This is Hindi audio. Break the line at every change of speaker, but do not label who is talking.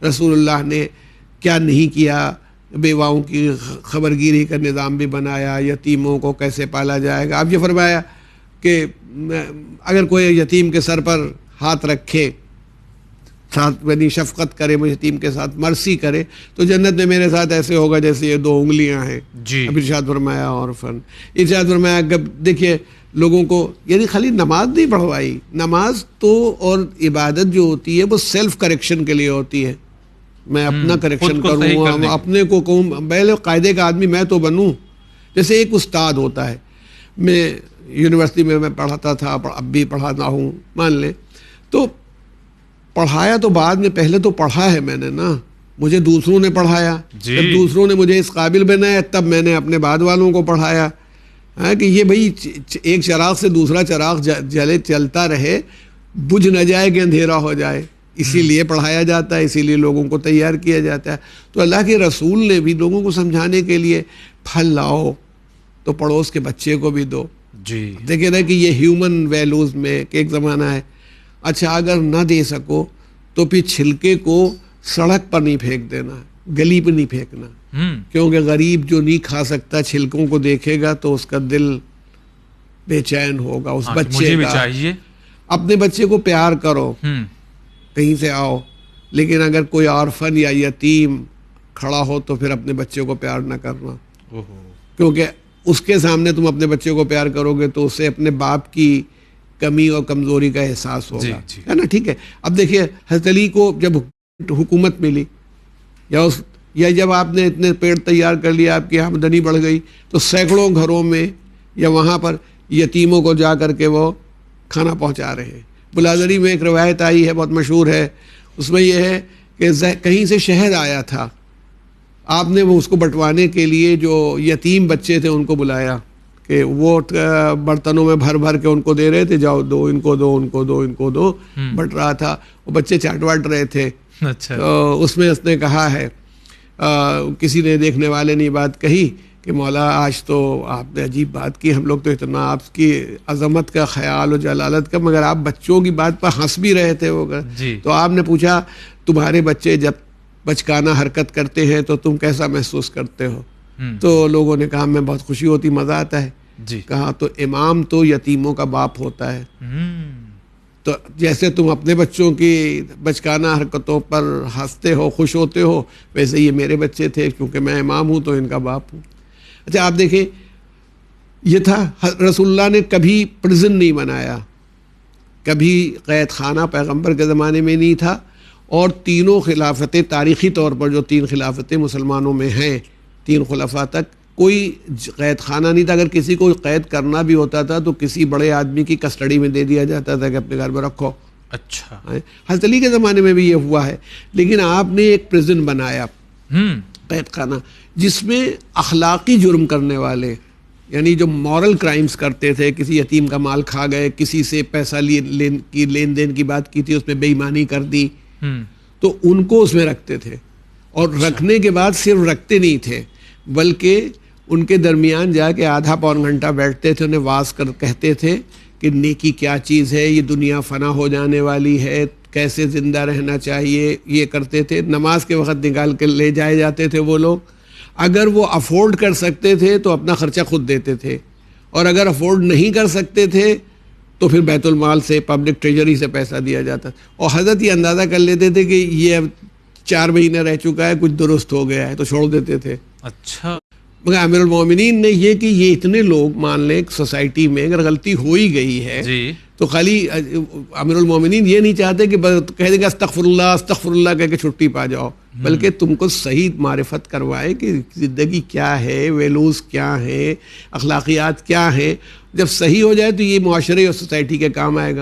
रसूलुल्लाह ने क्या नहीं किया, बेवाओं की खबरगिरी का निज़ाम भी बनाया, यतीमों को कैसे पाला जाएगा। अब ये फरमाया कि अगर कोई यतीम के सर पर हाथ रखे, साथ यानी शफकत करे, वो यतीम के साथ मर्सी करे, तो जन्नत में मेरे साथ ऐसे होगा जैसे ये 2 उंगलियां हैं जी। अब इरशाद फरमाया और इरशाद फरमाया देखिए लोगों को यानी खाली नमाज नहीं पढ़वाई, नमाज तो और इबादत जो होती है वो सेल्फ करेक्शन के लिए होती है। मैं अपना करेक्शन करूँ, अपने को कहूँ, पहले कायदे का आदमी मैं तो बनूँ। जैसे एक उस्ताद होता है, मैं यूनिवर्सिटी में मैं पढ़ाता था, अब भी पढ़ाता हूँ मान लें, तो पढ़ाया तो बाद में, पहले तो पढ़ा है मैंने ना, मुझे दूसरों ने पढ़ाया, जब दूसरों ने मुझे इस काबिल बनाया तब मैंने अपने बाद वालों को पढ़ाया है कि ये भाई एक चिराग से दूसरा चिराग जले चलता रहे, बुझ न जाए कि अंधेरा हो जाए, इसीलिए पढ़ाया जाता है, इसीलिए लोगों को तैयार किया जाता है। तो अल्लाह के रसूल ने भी लोगों को समझाने के लिए फल लाओ तो पड़ोस के बच्चे को भी दो जी। देखिए ना कि ये ह्यूमन वैल्यूज़ में एक ज़माना है। अच्छा अगर ना दे सको तो फिर छिलके को सड़क पर नहीं फेंक देना, गली पर नहीं फेंकना, क्योंकि गरीब जो नहीं खा सकता छिलकों को देखेगा तो उसका दिल बेचैन होगा। उस बच्चे मुझे भी चाहिए। अपने बच्चे को प्यार करो, कहीं से आओ, लेकिन अगर कोई ऑर्फन या यतीम खड़ा हो तो फिर अपने बच्चे को प्यार ना करना, क्योंकि उसके सामने तुम अपने बच्चे को प्यार करोगे तो उसे अपने बाप की कमी और कमज़ोरी का एहसास होगा, है ना। ठीक है, अब देखिए हज़रत अली को जब हुकूमत मिली या जब आपने इतने पेड़ तैयार कर लिया, आपकी आमदनी बढ़ गई, तो सैकड़ों घरों में या वहाँ पर यतीमों को जा कर के वो खाना पहुँचा रहे हैं। बुलादरी में एक रवायत आई है, बहुत मशहूर है, उसमें यह है कि कहीं से शहद आया था, आपने वो उसको बंटवाने के लिए जो यतीम बच्चे थे उनको बुलाया कि वो बर्तनों में भर भर के उनको दे रहे थे, जाओ दो इनको दो, उनको दो, इनको दो, बट रहा था, वो बच्चे चाट वाट रहे थे। अच्छा। तो उसमें उसने कहा है किसी ने देखने वाले ने बात कही कि मौला आज तो आपने अजीब बात की, हम लोग तो इतना आपकी अजमत का ख्याल और जलालत का, मगर आप बच्चों की बात पर हंस भी रहे थे वो। तो आपने पूछा तुम्हारे बच्चे जब बचकाना हरकत करते हैं तो तुम कैसा महसूस करते हो? तो लोगों ने कहा मैं बहुत खुशी होती, मज़ा आता है जी। कहा तो इमाम तो यतीमों का बाप होता है, तो जैसे तुम अपने बच्चों की बचकाना हरकतों पर हंसते हो, खुश होते हो, वैसे ये मेरे बच्चे थे, क्योंकि मैं इमाम हूँ तो इनका बाप हूँ। अच्छा आप देखिए ये था, रसूलुल्लाह ने कभी प्रिजन नहीं बनाया, कभी कैद खाना पैगम्बर के ज़माने में नहीं था, और तीनों खिलाफतें तारीख़ी तौर पर जो 3 खिलाफतें मुसलमानों में हैं, 3 खुलफा तक कोई कैद खाना नहीं था। अगर किसी को कैद करना भी होता था तो किसी बड़े आदमी की कस्टडी में दे दिया जाता था कि अपने घर में रखो। अच्छा, हज़रत अली के ज़माने में भी ये हुआ है, लेकिन आपने एक प्रिजन बनाया कैद खाना, जिसमें अखलाकी जुर्म करने वाले यानी जो मॉरल क्राइम्स करते थे, किसी यतीम का माल खा गए, किसी से पैसा लेन देन की बात की थी, उसमें बेईमानी कर दी, तो उनको उसमें रखते थे। और रखने के बाद सिर्फ रखते नहीं थे, बल्कि उनके दरमियान जाके आधा पौन घंटा बैठते थे, उन्हें वाज कर कहते थे कि नेकी क्या चीज़ है, ये दुनिया फना हो जाने वाली है, कैसे ज़िंदा रहना चाहिए, ये करते थे। नमाज के वक्त निकाल के ले जाए जाते थे वो लोग। अगर वो अफोर्ड कर सकते थे तो अपना ख़र्चा खुद देते थे, और अगर अफोर्ड नहीं कर सकते थे तो फिर बैतुल माल से, पब्लिक ट्रेजरी से पैसा दिया जाता। और हज़रत ये अंदाज़ा कर लेते थे कि ये अब 4 महीने रह चुका है, कुछ दुरुस्त हो गया है, तो छोड़ देते थे। अच्छा, मगर अमीरुल मोमिनीन ने ये कि ये इतने लोग, मान लें सोसाइटी में अगर गलती हो ही गई है जी, तो खाली अमीरुल मोमिनीन ये नहीं चाहते कि कह देंगे अस्तगफिरुल्लाह अस्तगफिरुल्लाह कह के छुट्टी पा जाओ, बल्कि तुमको सही मारिफत करवाए कि ज़िंदगी क्या है, वैल्यूज़ क्या हैं, अखलाकियात क्या हैं। जब सही हो जाए तो ये मुआशरे और सोसाइटी के काम आएगा।